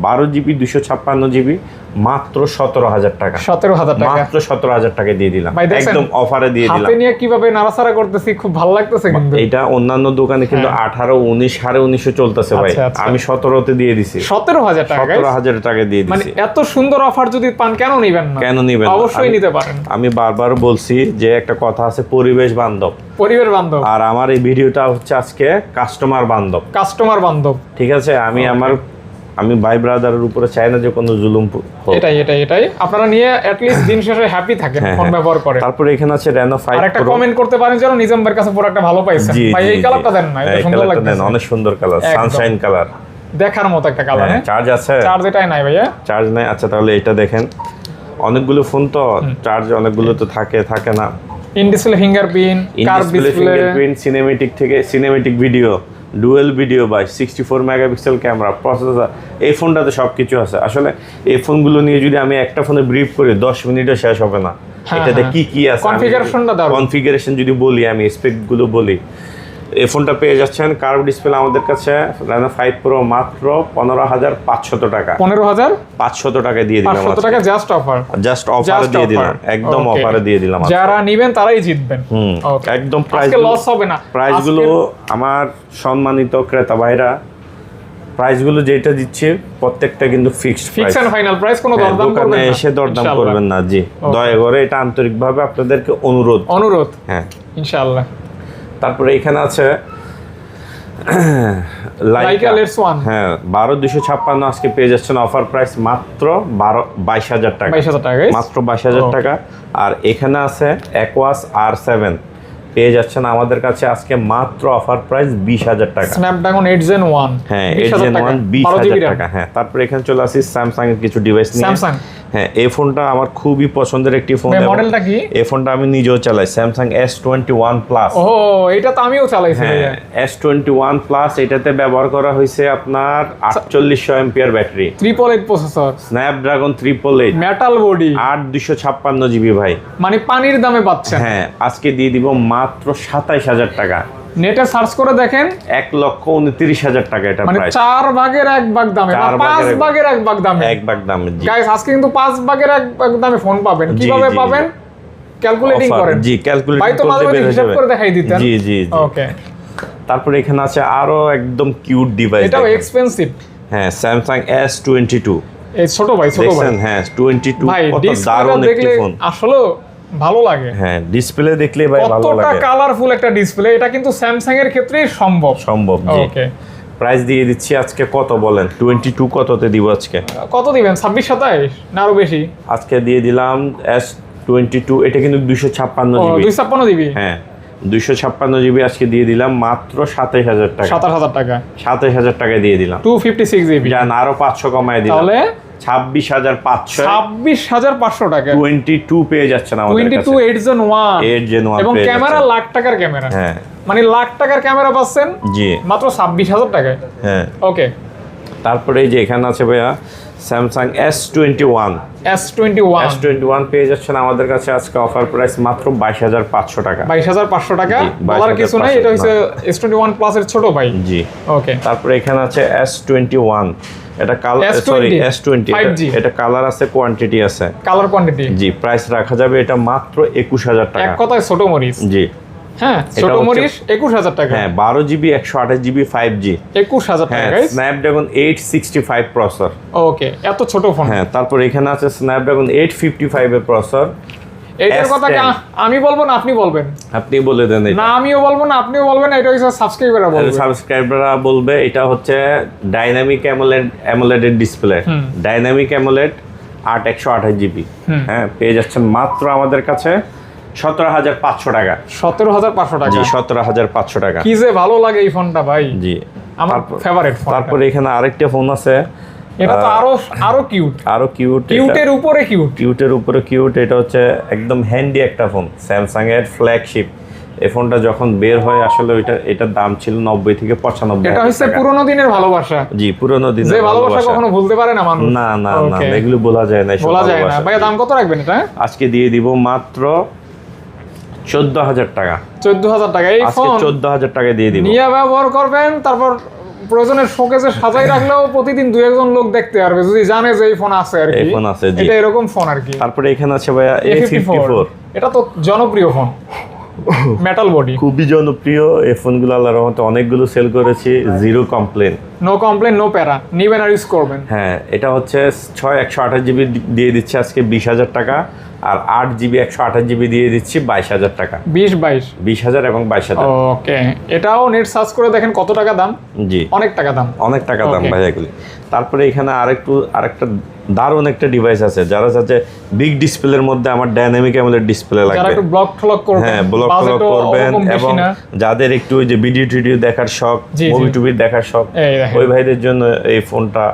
12GB 256GB মাত্র 17,000 টাকা। 17,000 টাকা, মাত্র 17,000 টাকা দিয়ে দিলাম, একদম অফারে দিয়ে দিলাম। হাতে নিয়ে কিভাবে নাড়াচাড়া করতেছি, খুব ভালো লাগতেছে কিন্তু। এটা অন্যান্য দোকানে কিন্তু 18, 19, 1950 চলতেছে ভাই, আমি 17তে দিয়ে দিছি। 17,000 টাকা, 17,000 টাকা দিয়ে দিছি। মানে এত সুন্দর অফার যদি পান কেন নিবেন না? কেন নিবেন? অবশ্যই নিতে পারেন। আমি বারবার বলছি যে একটা কথা আছে, পরিবেশ বান্ধব, পরিবার বান্ধব। আর আমার এই ভিডিওটা হচ্ছে আজকে কাস্টমার বান্ধব। কাস্টমার বান্ধব, ঠিক আছে। আমি ভাই ব্রাদারের উপরে চাই না যে কোনো জুলুম হোক। এটাই আপনারা নিয়ে এট লিস্ট দিন শেষে হ্যাপি থাকেন ফোন ব্যবহার করে। তারপরে এখানে আছে রেনো 5 আর একটা কমেন্ট করতে পারেন যেন নিজাম ভাইয়ের কাছে প্রোডাক্টটা ভালো পাইছেন। ভাই এই কালারটা দেন না, এটা সুন্দর লাগছে, অনেক সুন্দর কালার, সানশাইন কালার, দেখার মতো একটা কালার। চার্জ আছে? চার্জ এটাই নাই ভাইয়া, চার্জ নাই। আচ্ছা, তাহলে এটা দেখেন, অনেকগুলো ফোন তো চার্জ অনেকগুলো তো থাকে না। In display fingerprint, curve display, cinematic video, dual video by 64 megapixel camera, processor, এই ফোনটাতে সবকিছু আছে। আসলে এই ফোনগুলো নিয়ে যদি আমি একটা ফোনে ব্রিফ করি 10 মিনিটে শেষ হবে না। এটাতে কি আছে, কনফিগারেশন যদি বলি, আমি স্পেকগুলো বলি। এই ফোনটা পেয়ে যাচ্ছেন কার্ভ ডিসপ্লে আমাদের কাছে রেনো 5 প্রো মাত্র 15,500 টাকা। 15,500 টাকা দিয়ে দিলাম। 500 টাকা জাস্ট অফারে দিয়ে দিলাম, একদম অফারে দিয়ে দিলাম। যারা নেবেন তারাই জিতবেন, একদম প্রাইস লস হবে না। প্রাইসগুলো আমার সম্মানিত ক্রেতা ভাইরা, প্রাইসগুলো যেটা দিচ্ছে প্রত্যেকটা কিন্তু fixed price, and final price, কোনো দরদাম করবেন না, এসে দরদাম করবেন না। জি, দয়া করে এটা আন্তরিকভাবে আপনাদেরকে অনুরোধ। হ্যাঁ, ইনশাআল্লাহ। তারপরে এখানে আছে লাইকা লেটস ওয়ান। হ্যাঁ, 12,256 আজকে পেয়ে যাচ্ছেন অফার প্রাইস মাত্র 22,000 টাকা। মাত্র 22,000 টাকা। আর এখানে আছে অ্যাকোয়াস R7 পেয়ে যাচ্ছেন আমাদের কাছে আজকে মাত্র অফার প্রাইস 20,000 টাকা। স্ন্যাপড্রাগন 8 Gen 1, হ্যাঁ 8 Gen 1 20,000 টাকা। হ্যাঁ, তারপরে এখানে চলে আসি স্যামসাং এর কিছু ডিভাইস নিয়ে। স্যামসাং, হ্যাঁ, এই ফোনটা আমার খুবই পছন্দের একটি ফোন। মডেলটা কি? এই ফোনটা আমি নিজেও চালাই, স্যামসাং S21 প্লাস। ও, এটা তো আমিও চালাইছি। হ্যাঁ, S21 প্লাস, এটাতে ব্যবহার করা হয়েছে আপনার 4800 MPR battery, 888 processor, Snapdragon 888, metal body, 8,256 GB ভাই। মানে পানির দামে পাচ্ছেন। হ্যাঁ, আজকে দিয়ে দিব মাত্র 27,000 টাকা। নেটে সার্চ করে দেখেন 1,29,000 টাকা এটা মানে প্রাইস। 4 ভাগের 1 ভাগ দামে বা 5 ভাগের 1 ভাগ দামে। 1 ভাগ দামে জি। গাইস আজকে কিন্তু 5 ভাগের 1 ভাগ দামে ফোন পাবেন। জি, কিভাবে জি, পাবেন? ক্যালকুলেটিং Offer, করেন। জি ক্যালকুলেটিং ভাই তো মাঝে করতে মাঝে বের হয়ে হিসাব যাবে। করে দেখাই দিতেন। জি জি জি। ওকে। তারপরে এখানে আছে আরো একদম কিউট ডিভাইস। এটাও এক্সপেন্সিভ। হ্যাঁ Samsung S22 এই ছোট ভাই দেখছেন, হ্যাঁ 22 ভাই কত ডিসপ্লেটা দারুণ একটি দেখলে ফোন। আসলে ভালো লাগে। হ্যাঁ ডিসপ্লে দেখলে ভাই ভালো কতটা লাগে। কালারফুল একটা ডিসপ্লে, এটা কিন্তু স্যামসাং এর ক্ষেত্রেই সম্ভব। জি। ওকে। প্রাইস দিয়ে দিচ্ছি আজকে কত বলেন? 22 কততে দিব আজকে? কত দিবেন? 26 27 না আরো বেশি? আজকে দিয়ে দিলাম S22, এটা কিন্তু 256 ও জিবি। 256 দিবি? হ্যাঁ 256 জিবি আজকে দিয়ে দিলাম মাত্র 27000 টাকা। 27000 টাকা। 27000 টাকায় দিয়ে দিলাম। 256 জিবি। জান আরো 500 কমায় দিলাম। তাহলে 26500 26500 টাকা। 22 পেয়ে যাচ্ছেন আমাদের কাছে। 22 8 Gen 1 এবং পেয়ে ক্যামেরা যাচ্ছেন। লাখ টাকার ক্যামেরা। হ্যাঁ মানে লাখ টাকার ক্যামেরা পাচ্ছেন জি। মাত্র 26000 টাকায়। হ্যাঁ ওকে। তারপরে এই যে এখানে আছে ভাইয়া স্যামসাং S21 S21 পেয়ে যাচ্ছেন আমাদের কাছে আজকে অফার প্রাইস মাত্র 22500 টাকা। 22500 টাকা। জি, বলার কিছু নাই, এটা হচ্ছে 22,500 S21 প্লাস এর ছোট ভাই। জি। ওকে। তারপরে এখানে আছে S21, এটা কালার সরি S20, এটা কালার আছে, কোয়ান্টিটি আছে। কালার কোয়ান্টিটি জি, প্রাইস রাখা যাবে এটা মাত্র 21000 টাকা। এক কথায় ছোট মরিচ। জি। হ্যাঁ ছোট মরিচ 21000 টাকা। হ্যাঁ 12 জিবি 128 জিবি 5G 21000 টাকা হ্যাঁ গাইস। Snapdragon 865 processor. ওকে, এত ছোট ফোন। হ্যাঁ তারপর এখানে আছে স্ন্যাপড্রাগন 855 এর প্রসেসর। এইটার কথা আমি বলবো না আপনি বলবেন? আপনি বলে দেন। না আমিও বলবো না আপনিও বলবেন, এটা হচ্ছে সাবস্ক্রাইবাররা বলবে। সাবস্ক্রাইবাররা বলবে। এটা হচ্ছে ডাইনামিক অ্যামোলেড এর ডিসপ্লে। Dynamic AMOLED 8128 GB. হ্যাঁ পেয়ে যাচ্ছেন মাত্র আমাদের কাছে 17500 টাকা। 17500 টাকা। জি 17500 টাকা। কি যে ভালো লাগে এই ফোনটা ভাই। জি আমার ফেভারিট ফোন। তারপরে এখানে আরেকটা ফোন আছে, এটা তো আরো কিউট। আরো কিউট, কিউটের উপরে কিউট। কিউটের উপরে কিউট। এটা হচ্ছে একদম হ্যান্ডি একটা ফোন, স্যামসাং এর ফ্ল্যাগশিপ। এই ফোনটা যখন বের হয় আসলে এটার দাম ছিল 90 থেকে 95। এটা হচ্ছে পুরোনো দিনের ভালোবাসা। জি পুরোনো দিনের যে ভালোবাসা কখনো ভুলতে পারে না মানুষ। না না না এগুলো বলা যায় না, বলা যায় না। ভাই দাম কত রাখবেন এটা? আজকে দিয়ে দিব মাত্র 14000 টাকা। 14000 টাকা এই আজকে ফোন 14000 টাকা দিয়ে দিব। নিয়ে ব্যবহার করবেন, তারপর প্রয়োজনের শোকেসে সাজাই রাখলেও প্রতিদিন 2-1 লোক দেখতে পারবে যদি জানে যে এই ফোন আছে আর কি। এই ফোন আছে জি। এটা এরকম ফোন আর কি। তারপরে এখানে আছে ভাইয়া A54। এটা তো জনপ্রিয় ফোন, মেটাল বডি, খুবই জনপ্রিয়। এই ফোনগুলো আল্লাহর রহমতে অনেকগুলো সেল করেছি, zero complaint. No complaint no প্যারা, নিবেন আর ইউজ করবেন। হ্যাঁ এটা হচ্ছে 128 জিবি দিয়ে দিচ্ছে আজকে 20000 টাকা, আর 8 জিবি 128 জিবি দিয়ে দিচ্ছি 22000 টাকা। 20000 এবং 22000। ওকে, এটাও নেট সার্চ করে দেখেন কত টাকা দাম। জি অনেক টাকা দাম, অনেক টাকা দাম ভাই এগুলি। তারপরে এখানে আরেকটা দারুণ একটা ডিভাইস আছে, যারা চাচ্ছে বিগ ডিসপ্লের মধ্যে আমার ডাইনামিক অ্যামোলেড ডিসপ্লে লাগবে, যারা একটু ব্লক টলক করবেন, হ্যাঁ ব্লক টলক করবেন, এবং যাদের একটু ওই যে ভিডিও টিডিও দেখার শখ, মুভি টুভি দেখার শখ, ওই ভাইদের জন্য এই ফোনটা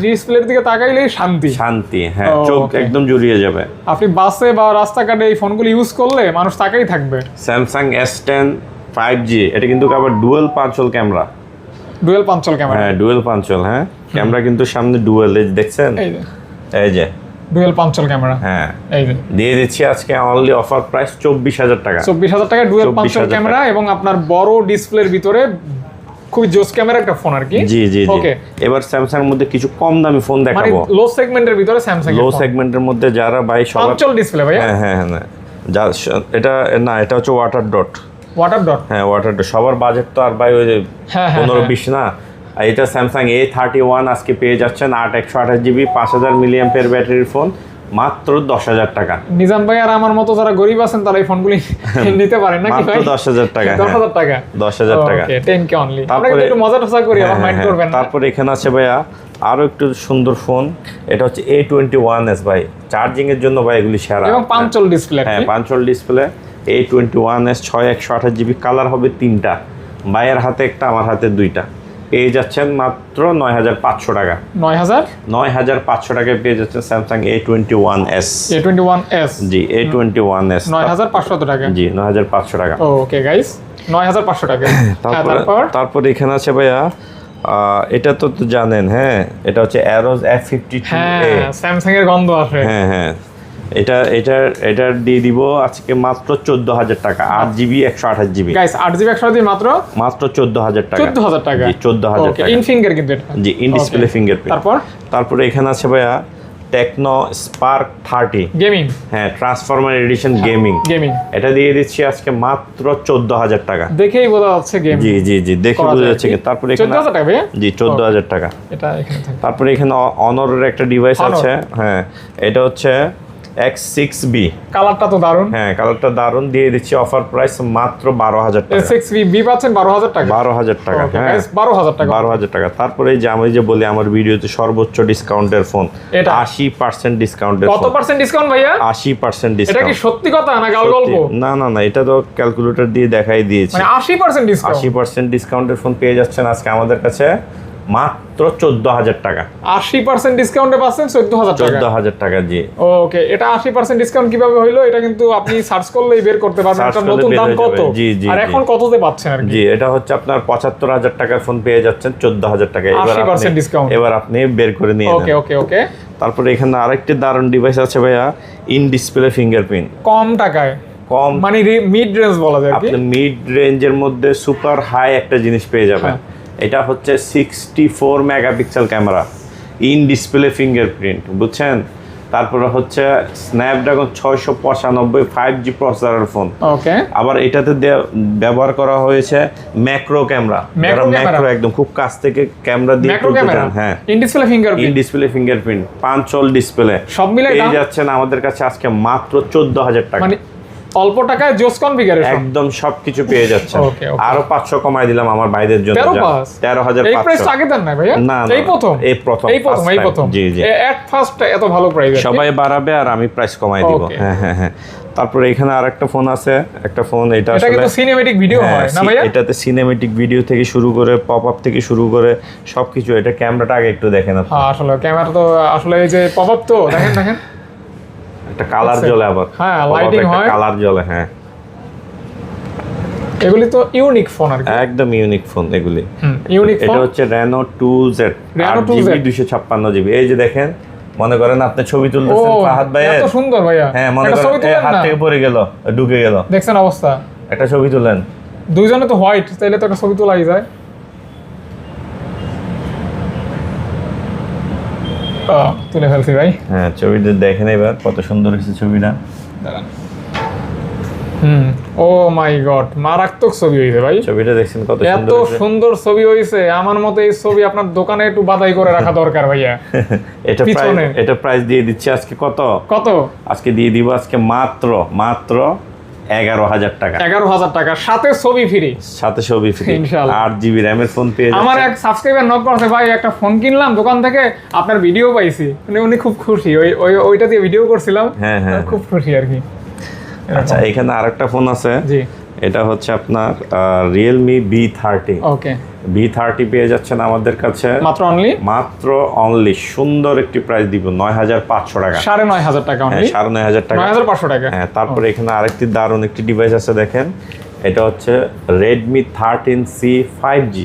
ডিসপ্লের দিকে তাকাইলেই শান্তি। হ্যাঁ চোখ একদম জুড়িয়ে যাবে। আপনি বাসে বা রাস্তাঘাটে এই ফোনগুলো ইউজ করলে মানুষ তাকাই থাকবে। স্যামসাং S10 5G, এটা কিন্তু আবার dual punch hole camera. Dual punch hole camera? হ্যাঁ ডুয়াল পাঁচল। হ্যাঁ ক্যামেরা কিন্তু সামনে ডুয়াল, এই দেখছেন, এই যে ডুয়াল পাঁচল ক্যামেরা। হ্যাঁ এই যে দিয়ে দিচ্ছি আজকে অনলি অফার প্রাইস 24000 টাকা। 24000 টাকা ডুয়াল পাঁচল ক্যামেরা এবং আপনার বড় ডিসপ্লের ভিতরে খুব জোস ক্যামেরা একটা ফোন আর কি। জি জি ওকে। এবার স্যামসাং এর মধ্যে কিছু কম দামি ফোন দেখাবো, মানে লো সেগমেন্টের ভিতরে স্যামসাং লো সেগমেন্টের মধ্যে যারা ভাই সবার পাঁচল ডিসপ্লে ভাই। হ্যাঁ হ্যাঁ হ্যাঁ এটা হচ্ছে ওয়াটার ডট। হ্যাঁ ওয়াটার ডট। সবার বাজেট তো আর ভাই ওই যে 15-20 না। এটা স্যামসাং A31 আজকে পেয়ে যাচ্ছেন 8/128 জিবি 5000 মিলিঅ্যাম্পিয়ার ব্যাটারির ফোন মাত্র 10000 টাকা। নিজাম ভাই আর আমার মতো যারা গরিব আছেন তারা এই ফোনগুলি নিতে পারেন নাকি ভাই? মাত্র 10000 টাকা। 10000 টাকা। 10000 টাকা। ওকে 10K অনলি। আমরা একটু মজা টজা করি, আবার মাইন্ড করবেন না। তারপর এখানে আছে ভাইয়া আরো একটু সুন্দর ফোন, এটা হচ্ছে A21s ভাই, চার্জিং এর জন্য ভাই এগুলি সেরা। এবং পাঁচল ডিসপ্লে। হ্যাঁ পাঁচল ডিসপ্লে A21s 6/128 জিবি, কালার হবে 3টা, ভাইয়ের হাতে একটা আমার হাতে 2টা। পেয়ে যাচ্ছেন মাত্র 9500 টাকা। 9500 টাকায় পেয়ে যাচ্ছেন স্যামসাং A21s। জি A21s 9500 টাকা। জি 9500 টাকা। ওকে গাইস 9500 টাকা। তারপর এখানে আছে ভাইয়া এটা তো জানেন, হ্যাঁ এটা হচ্ছে অ্যারোস F52A। হ্যাঁ স্যামসাং এর গন্ধ আসে। হ্যাঁ হ্যাঁ এটা দিয়ে দিব আজকে মাত্র 14,000 টাকা, 8GB 128GB। Guys 8GB 128GB মাত্র 14,000 টাকা। 14,000 টাকা। জি 14,000 টাকা। ইন ফিঙ্গার কিন্তু এটা। জি ইন ডিসপ্লে ফিঙ্গারপ্রিন্ট। তারপরে এখানে আছে ভাইয়া টেকনো স্পার্ক 30 গেমিং। হ্যাঁ ট্রান্সফরমার এডিশন গেমিং। এটা দিয়ে দিচ্ছি আজকে মাত্র 14,000 টাকা। দেখেই বোঝা যাচ্ছে গেম। জি জি জি দেখে বোঝা যাচ্ছে। তারপরে এখানে 14,000 টাকা ভাইয়া? জি 14,000 টাকা। এটা এখানে থাকে। তারপরে এখানে অনরের একটা ডিভাইস আছে। হ্যাঁ এটা হচ্ছে X6B। কালারটা তো দারুণ। হ্যাঁ কালারটা দারুণ, দিয়ে দিচ্ছি অফার প্রাইস মাত্র 12,000 টাকা। X6B পাচ্ছেন 12,000 টাকা। 12,000 টাকা। হ্যাঁ 12,000 টাকা। 12,000 টাকা। তারপরে এই যে আমি যে বলি আমার ভিডিওতে সর্বোচ্চ ডিসকাউন্টের ফোন, এটা 80% ডিসকাউন্টের ফোন। কত পার্সেন্ট ডিসকাউন্ট ভাইয়া? 80% এটা ডিসকাউন্ট। কি সত্যি কথা না গাল গল্প? না না না, এটা তো ক্যালকুলেটর দিয়ে দেখাই দিয়েছি। মানে 80% ডিসকাউন্ট। 80% ডিসকাউন্টের ফোন পেয়ে যাচ্ছেন আজকে আমাদের কাছে মাত্র 14,000 টাকা। 80% ডিসকাউন্টে পাচ্ছেন 14,000 টাকা। 14,000 টাকা। জি ওকে, এটা 80% ডিসকাউন্ট কিভাবে হইলো এটা কিন্তু আপনি সার্চ করলেই বের করতে পারবেন এটা নতুন দাম কত। জি জি। আর এখন কততে পাচ্ছেন আর কি? জি এটা হচ্ছে আপনার 75,000 টাকার ফোন পেয়ে যাচ্ছেন 14,000 টাকা। 80% ডিসকাউন্ট। এবার আপনি বের করে নিয়ে ওকে ওকে ওকে। তারপরে এখানে আরেকটি দারুণ ডিভাইস আছে ভাইয়া, ইন ডিসপ্লে ফিঙ্গারপ্রিন্ট। কম টাকায়, কম মানে মিড রেঞ্জ বলা যায় কি? আপনি মিড রেঞ্জের মধ্যে সুপার হাই একটা জিনিস পেয়ে যাবেন। এটা হচ্ছে 64 megapixel camera, in display fingerprint, বুঝছেন? তারপরে হচ্ছে স্ন্যাপড্রাগন 695 5G প্রসেসরের ফোন। ওকে। আবার এটাতে ব্যবহার করা হয়েছে ম্যাক্রো ক্যামেরা। ম্যাক্রো একদম খুব কাছ থেকে ক্যামেরা দিয়ে তুলতে চান। হ্যাঁ in display fingerprint. In display fingerprint punch hole display সব মিলে পেয়ে যাচ্ছেন আমাদের কাছে আজকে মাত্র 14,000 টাকা। মানে অল্প টাকায় জোস কনফিগারেশন একদম সবকিছু পেয়ে যাচ্ছেন। ওকে ওকে। আরো 500 কমাই দিলাম আমার ভাইদের জন্য। 13,500। এই প্রাইস আগে দেন না ভাইয়া? না এই প্রথম। এই প্রথম। জি জি। এট ফার্স্ট এত ভালো প্রাইস। সবাই বাড়াবে আর আমি প্রাইস কমাই দিব। হ্যাঁ হ্যাঁ হ্যাঁ। তারপরে এখানে আরেকটা ফোন আছে, একটা ফোন এটা আসলে কিন্তু সিনেমেটিক ভিডিও হয় না ভাইয়া? এটাতে সিনেমেটিক ভিডিও থেকে শুরু করে পপ আপ থেকে শুরু করে সবকিছু। এটা ক্যামেরাটা আগে একটু দেখেন আপনি। হ্যাঁ আসলে ক্যামেরা তো আসলে এই যে পপ আপ তো দেখেন দেখেন একটা কালার জ্বলে আবার। হ্যাঁ লাইটিং হয়, কালার জ্বলে। হ্যাঁ এগুলি তো ইউনিক ফোন আর কি। একদম ইউনিক ফোন এগুলি। Unique phone. এটা হচ্ছে Reno 2Z 8GB 256GB। এই যে দেখেন, মনে করেন আপনি ছবি তুলতেছেন ফাহাদ ভাই, এত সুন্দর ভাইয়া। হ্যাঁ মনে করেন হাত থেকে পড়ে গেল, ঢুকে গেল, দেখছেন অবস্থা। একটা ছবি তুলেন। দুইজনে তো হোয়াইট, তাইলে তো একটা ছবি তোলাই যায়। তুলে ফেলছি ভাই। হ্যাঁ ছবিটা দেখেন এবার কত সুন্দর হয়েছে ছবিটা। ও মাই গড, মারাত্মক ছবি হয়েছে ভাই। ছবিটা দেখছেন কত সুন্দর। এত সুন্দর ছবি হয়েছে, আমার মতে এই ছবি আপনার দোকানে একটু বাদাই করে রাখা দরকার ভাইয়া। এটা প্রাইস দিয়ে দিচ্ছি আজকে কত? আজকে দিয়ে দিব আজকে মাত্র 11,000 টাকা। 11,000 টাকা, সাথে ছবি ফ্রি। সাথে ছবি ফ্রি। ইনশাআল্লাহ। 8GB র‍্যামের ফোন পেয়ে যাচ্ছেন। আমার এক সাবস্ক্রাইবার নক করছে, ভাই একটা ফোন কিনলাম দোকান থেকে, আপনার ভিডিও পাইছি। উনি খুব খুশি, ওইটা দিয়ে ভিডিও করছিলাম। হ্যাঁ হ্যাঁ খুব খুশি আর কি। আচ্ছা এখানে আরেকটা ফোন আছে। জি। এটা হচ্ছে আপনার Realme B30। ওকে। B30 পেয়ে যাচ্ছেন আমাদের কাছে মাত্র অনলি সুন্দর একটি প্রাইস দিব 9,500 টাকা। 9,500 টাকা অনলি। 9,500 টাকা। 9,500 টাকা। হ্যাঁ তারপরে এখানে আরেকটি দারুণ একটি ডিভাইস আছে দেখেন। এটা হচ্ছে Redmi 13C 5G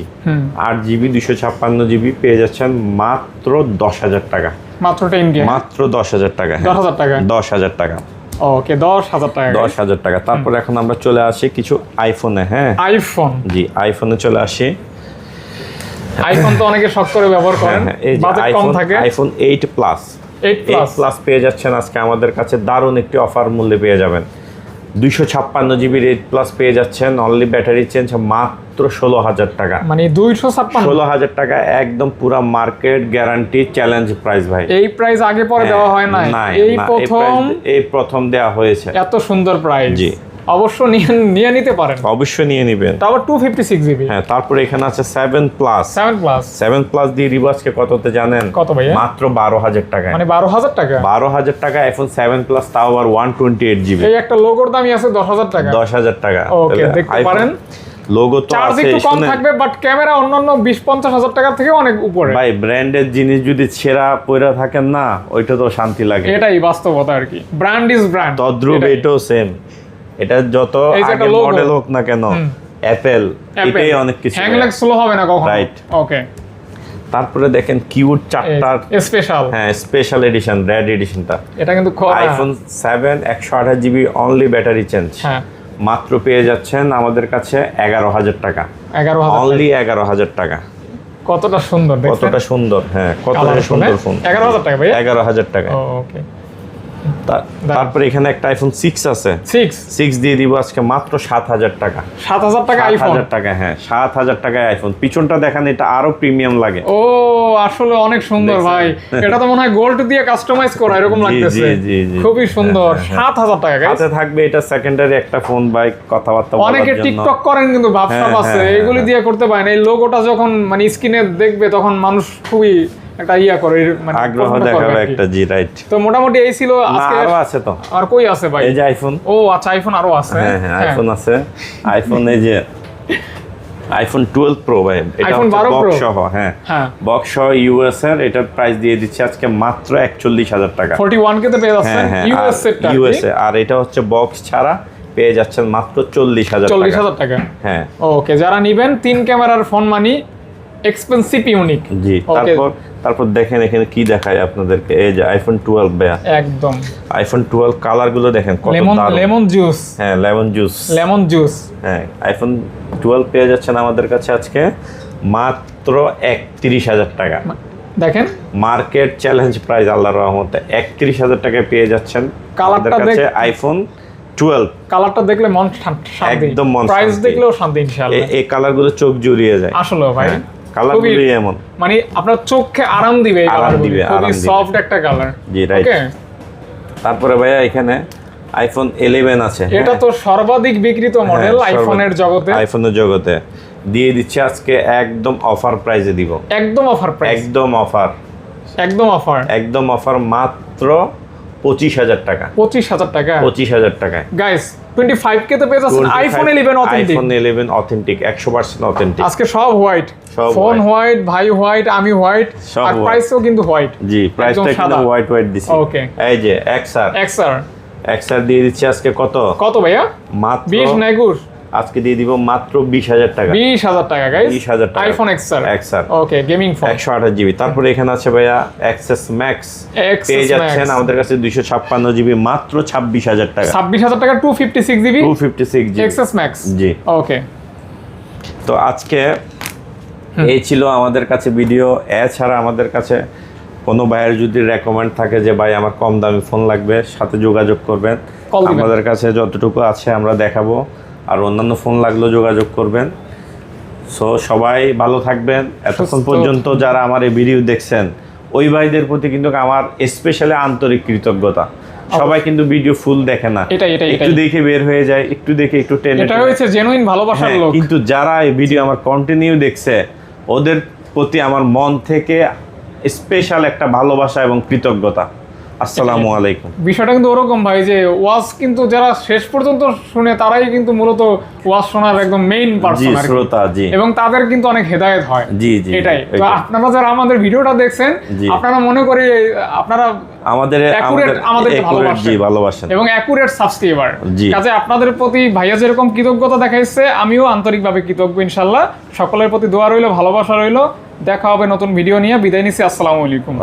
8GB 256GB পেয়ে যাচ্ছেন মাত্র 10,000 টাকা। মাত্র 10K। মাত্র 10,000 টাকা। 10,000 টাকা। 10,000 টাকা। ওকে 10,000 টাকা। 10,000 টাকা। তারপরে এখন আমরা চলে আসি কিছু আইফোনে। হ্যাঁ আইফোন। জি আইফোনে চলে আসি। আইফোন তো অনেকে শখ করে ব্যবহার করেন, বাজেট কম থাকে। আইফোন 8 প্লাস পেয়ে যাচ্ছেন আজকে আমাদের কাছে দারুণ একটি অফার মূল্যে পেয়ে যাবেন। 256GB 8 প্লাস পেয়ে যাচ্ছেন অনলি ব্যাটারি চেঞ্জ মাত্র 16,000 টাকা। মানে 16,000 টাকা একদম পুরো মার্কেট গ্যারান্টি চ্যালেঞ্জ প্রাইস ভাই। এই প্রাইস আগে পরে দেওয়া হয় না, এই প্রথম দেওয়া হয়েছে। এত সুন্দর প্রাইস। জি অবশ্য নিয়ে নিতে পারেন, অবশ্যই নিয়ে নেবেন। তারপর 256GB। হ্যাঁ তারপরে এখানে আছে 7 প্লাস দিয়ে দিব আজকে কততে জানেন? কত ভাইয়া? মাত্র 12,000 টাকা। মানে 12,000 টাকা। 12,000 টাকা আইফোন 7 প্লাস, তাও আবার 128GB। এই একটা লোগোর দামই আছে 10,000 টাকা। 10,000 টাকা। ওকে দেখতে পারেন। লোগো তো চার্জ একটু কম থাকবে, বাট ক্যামেরা অন্যান্য 20-50,000 টাকার থেকে অনেক উপরে। ভাই ব্র্যান্ডের জিনিস যদি ছেঁড়া পয়রা থাকেন না, ওইটা তো শান্তি লাগে। এটাই বাস্তবতা আর কি। Brand is brand. তদ্রুপ এটাও সেম। এটা যত আগে মডেল হোক না কেন, অ্যাপেল এটাই অনেক কিছু। হ্যাং ল্যাগ স্লো হবে না কখনো। রাইট। ওকে। তারপরে দেখেন কিউট চারটার স্পেশাল, হ্যাঁ স্পেশাল এডিশন, রেড এডিশনটা। এটা কিন্তু iPhone 7 128 GB only battery change, হ্যাঁ মাত্র পেয়ে যাচ্ছেন আমাদের কাছে 11,000 টাকা, 11,000 অনলি 11,000 টাকা। কতটা সুন্দর দেখছেন, কতটা সুন্দর, হ্যাঁ কতটা সুন্দর ফোন। 11,000 টাকা ভাই, 11,000 টাকা। ওকে। তারপরে এখানে একটা আইফোন 6 আছে, 6 দিয়ে দিব আজকে মাত্র 7,000 টাকা। 7,000 টাকা আইফোন, 7,000 টাকা, হ্যাঁ 7,000 টাকায় আইফোন। পিছনটা দেখেন, এটা আরো প্রিমিয়াম লাগে। ও আসলে অনেক সুন্দর ভাই, এটা তো মনে হয় গোল্ড দিয়ে কাস্টমাইজ করা এরকম লাগতেছে, খুবই সুন্দর। 7,000 টাকা গাইস, সাথে থাকবে এটা সেকেন্ডারি একটা ফোন ভাই, কথাবার্তা বলার জন্য। অনেকে টিকটক করেন কিন্তু ভাবসাব আছে, এগুলি দিয়ে করতে পারেন। এই লোগোটা যখন মানে স্ক্রিনে দেখবে তখন মানুষ খুবই একটা ইয়া করে, মানে আগ্রহ দেখাবে একটা। জি রাইট। তো মোটামুটি এই ছিল আজকে। আরো আছে তো, আর কই আছে ভাই? এই যে আইফোন। ও আচ্ছা, আইফোন আরো আছে। হ্যাঁ হ্যাঁ আইফোন আছে। আইফোন এই যে আইফোন 12 প্রো ভাই, এটা iPhone হচ্ছে 12 Pro? বক্স সহ। হ্যাঁ বক্স সহ ইউএস এর, এটার প্রাইস দিয়ে দিচ্ছি আজকে মাত্র 41,000 টাকা। 41 কে তে পেয়ে যাচ্ছেন হ্যাঁ হ্যাঁ ইউএস সেটটা, ইউএসএ। আর এটা হচ্ছে বক্স ছাড়া, পেয়ে যাচ্ছেন মাত্র 40,000 টাকা। 40,000 টাকা। হ্যাঁ ওকে, যারা নেবেন 3 ক্যামেরার ফোন মানি এক্সপেন্সিভ ইউনিক। জি। তারপর দেখেন এখানে কি দেখায় আপনাদেরকে, এই যে আইফোন 12 ভাইয়া, একদম আইফোন 12 কালার গুলো দেখেন কত দারুণ। লেমন জুস, হ্যাঁ লেমন জুস। হ্যাঁ আইফোন 12 পেয়ে যাচ্ছেন আমাদের কাছে আজকে মাত্র 31,000 টাকা। দেখেন মার্কেট চ্যালেঞ্জ প্রাইস আল্লাহর রহমতে 31,000 টাকায় পেয়ে যাচ্ছেন আমাদের কাছে আইফোন 12। কালারটা দেখলে মন শান্তি, একদম মন প্রাইস শান্তি। দেখলেও শান্তি ইনশাআল্লাহ। এই কালার গুলো চোখ জুড়িয়ে যায় আসলে ভাই, কালার গুলো এমন মানে আপনার চোখে আরাম দিবে, এই কালার দিবে, খুবই সফট একটা কালার। জি রাইট। তারপরে ভাইয়া এখানে আইফোন 11 আছে, এটা তো সর্বাধিক বিক্রিত মডেল আইফোনের জগতে। আইফোনের জগতে দিয়ে দিচ্ছে আজকে একদম অফার প্রাইসে দিব। একদম অফার প্রাইস, একদম অফার মাত্র 25,000 টাকা। 25,000 টাকা, 25,000 টাকায় গাইস 25 কে তে পেয়ে যাচ্ছেন iPhone 11 authentic. IPhone 11 authentic, 100% authentic. আজকে সব হোয়াইট, ফোন হোয়াইট, ভাই হোয়াইট, আমি হোয়াইট, আর প্রাইসও কিন্তু হোয়াইট। জি প্রাইসটা কিন্তু হোয়াইট দিছি। ওকে, এই যে এক্সআর দিয়ে দিচ্ছি আজকে কত ভাইয়া? মাত্র 20 না 21, আজকে দিয়ে দিব মাত্র 20,000 টাকা। 20,000 টাকা গাইস, 20,000 টাকা আইফোন এক্সআর। ওকে, গেমিং ফোন 128 জিবি। তারপরে এখানে আছে ভাইয়া এক্সএস ম্যাক্স, পেয়ে যাচ্ছেন আমাদের কাছে 256 জিবি মাত্র 26,000 টাকা। 26,000 টাকা 256 জিবি, 256 জিবি এক্সএস ম্যাক্স। জি ওকে, তো আজকে এই ছিল আমাদের কাছে ভিডিও। এছাড়া আমাদের কাছে কোনো ভাইয়ের যদি রেকমেন্ড থাকে যে ভাই আমার কম দামি ফোন লাগবে, সাথে যোগাযোগ করবেন। আমাদের কাছে যতটুকু আছে আমরা দেখাবো, আর অন্যান্য ফোন লাগলেও যোগাযোগ করবেন। সো সবাই ভালো থাকবেন। এতক্ষণ পর্যন্ত যারা আমার এই ভিডিও দেখছেন, ওই ভাইদের প্রতি কিন্তু আমার স্পেশালি আন্তরিক কৃতজ্ঞতা। সবাই কিন্তু ভিডিও ফুল দেখে না, একটু দেখে বের হয়ে যায়, একটু দেখে একটু টেনে, এটা হচ্ছে জেনুইন ভালোবাসার লোক। কিন্তু যারা এই ভিডিও আমার কন্টিনিউ দেখছে, ওদের প্রতি আমার মন থেকে স্পেশাল একটা ভালোবাসা এবং কৃতজ্ঞতা। আসসালামু আলাইকুম। বিষয়টা কিন্তু ওরকম ভাই, যে ওয়াজ কিন্তু যারা শেষ পর্যন্ত শুনে তারাই কিন্তু মূলত ওয়াজ শোনার একদম মেইন পারসন আর শ্রোতা। জি, এবং তাদের কিন্তু অনেক হেদায়েত হয়। জি জি, এটাই। তো আপনারা যারা আমাদের ভিডিওটা দেখছেন, আপনারা মনে করে আপনারা আমাদের ভালোবাসেন এবং অ্যাকুরেট সাবস্ক্রাইবার। কাজে আপনাদের প্রতি ভাইয়া যেরকম কৃতজ্ঞতা দেখাইছে, আমিও আন্তরিকভাবে কৃতজ্ঞ ইনশাআল্লাহ। সকলের প্রতি দোয়া রইল, ভালোবাসা রইল। দেখা হবে নতুন ভিডিও নিয়ে। বিদায় নিচ্ছি, আসসালামু আলাইকুম।